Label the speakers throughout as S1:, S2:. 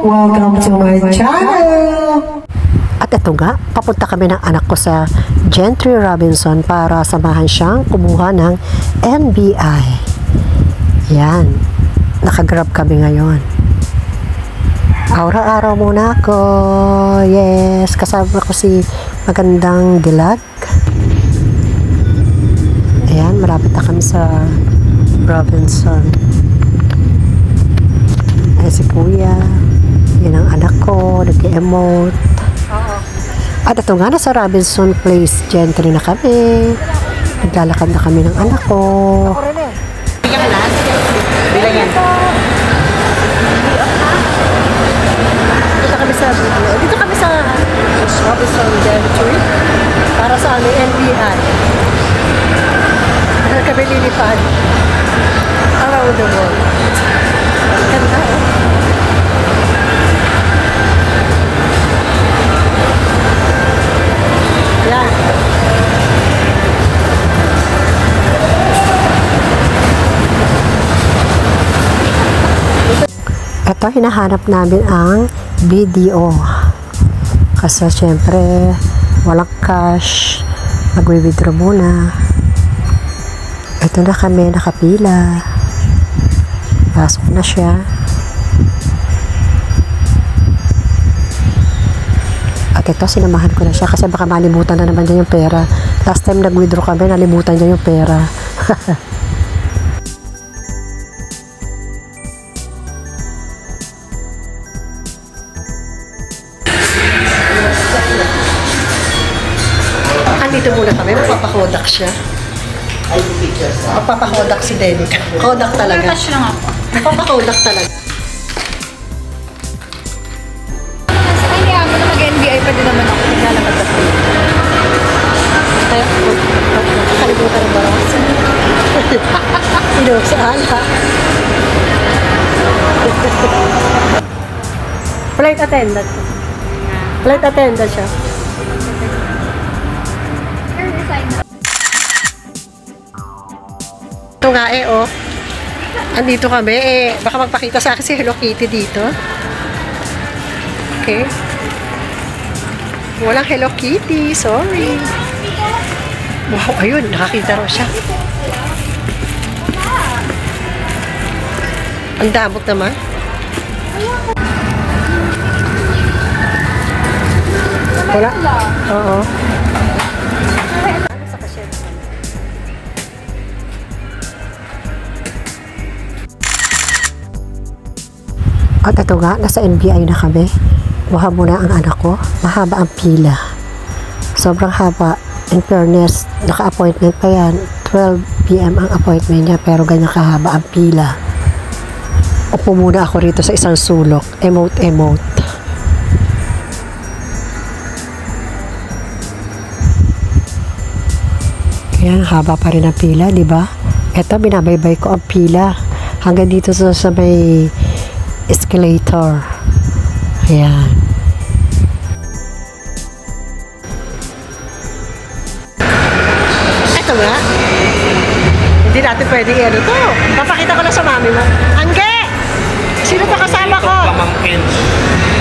S1: Welcome to my channel!
S2: At ito nga, papunta kami ng anak ko sa Gentry Robinson para samahan siyang kumuha ng NBI. Yan, nakagrab kami ngayon. Araw-araw muna ako. Yes, kasama ko si Magandang Dilag. Ayan, malapit na kami sa Robinson. Ay, si Kuya. Yan ang anak ko, nag-emote. At ito nga, nasa Robinson Place Gentry na kami. Naglalakad na kami ng anak ko. Bilang yan. Dito kami sa Robinson Gentry para sa aming NBI. Kami lilipad around the world. Ganda, oh. Yan. Ito, hinahanap namin ang video. Kasi syempre, walang cash. Mag-withdraw muna. Ito na kami, nakapila. Pasok na siya. At ito, sinamahan ko na siya kasi baka malimutan na naman niya yung pera. Last time nag-withdraw kami, nalimutan niya yung pera. Andito muna kami, mapapakodak siya. Mapapakodak si David. Kodak talaga. Mapapakodak talaga.
S3: Mag-NBI pa din naman ako. Naglalakad ako.
S2: Kaya, kalimutan ng baras. Inuksaan ha. Flight attendant. Flight attendant siya. Ito nga oh. Andito kami baka magpakita sa akin si Hello Kitty dito. Okay. Walang Hello Kitty, sorry. Wow, ayun, nakakita raw siya. Ang damot naman. Wala? Oo. At ito nga, nasa NBI na kami. Kuha muna ang anak ko. Mahaba ang pila. Sobrang haba. In fairness, naka-appointment pa yan. 12 PM ang appointment niya, pero ganyan kahaba ang pila. Upo muna ako rito sa isang sulok. Emote. Ayan, haba pa rin ang pila, di ba? Ito, binabaybay ko ang pila. Hanggang dito sa may escalator. Ayan. Ito nga. Hindi natin pwede ano to. Papakita ko na sa mami mo. Angge! Sino pa kasama ko?
S4: Pamangkin.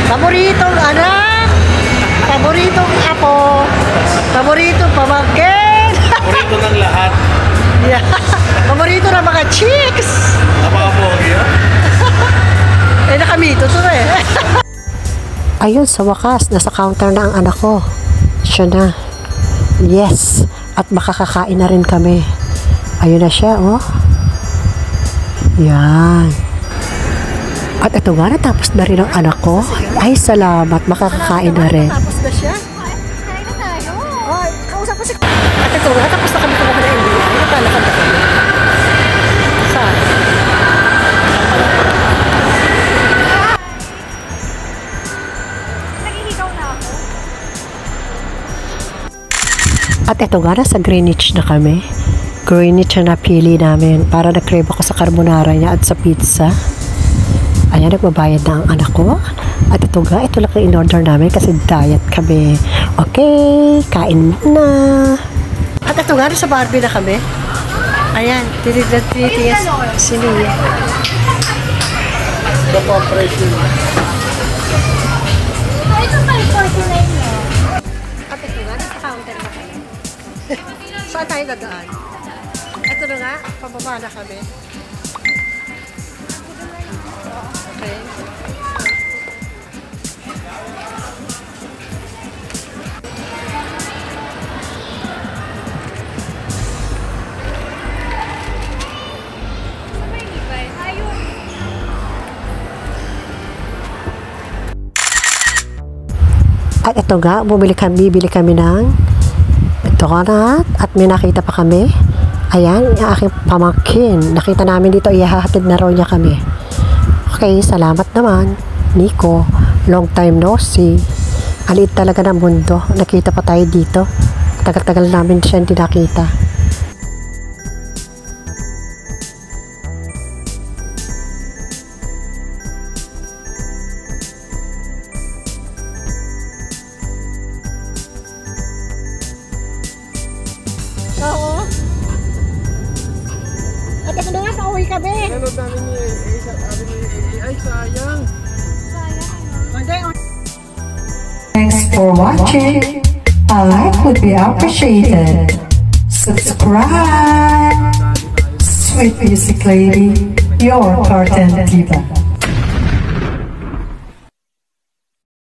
S2: Paboritong anak. Paboritong apo. Paboritong pamangkin.
S4: Paborito ng lahat.
S2: Yeah. Paborito ng mga chicks.
S4: Napapogi yun.
S2: Nakamito to Ayun, sa wakas, nasa counter na ang anak ko. Siya na. Yes. At makakakain na rin kami. Ayun na siya, oh. Yan. At ito nga, natapos na rin ang anak ko. Ay, salamat. Makakakain na rin. Natapos na siya.
S3: Kain na tayo.
S2: Oh, kausap ko si... At ito nga, tapos na kami kumuha na NBI. Natalakad na kami. Saan? At ito nga, nasa Greenwich na kami. Greenwich na napili namin para na-crave ako sa carbonara niya at sa pizza. Ayan, nagbabayad na ang anak ko. At ito nga, ito lang ang in-order namin kasi diet kami. Okay, kain muna. At ito nga, nasa Barbie na kami. Ayan, tinitingnan si Nia.
S3: Ito 549 na.
S2: At ito nga, nasa counter na kami. Saan tayo dadaan? Ito na nga, pababa na kami. Okay. At ito nga, bibili kami ng donut at may nakita pa kami. Ayan, yung aking pamangkin. Nakita namin dito, ihahatid na raw niya kami. Okay, salamat naman. Nico, long time no see. Aliit talaga ng mundo. Nakita pa tayo dito. Tagal-tagal namin siya hindi nakita. Oo. At ito na nga, pauwi kami.
S4: Nanood namin ni AA, sabi ni AA, ay sayang.
S1: Thanks for watching. A like would be appreciated. Subscribe. Sweet Music Lady, your cartoon diva.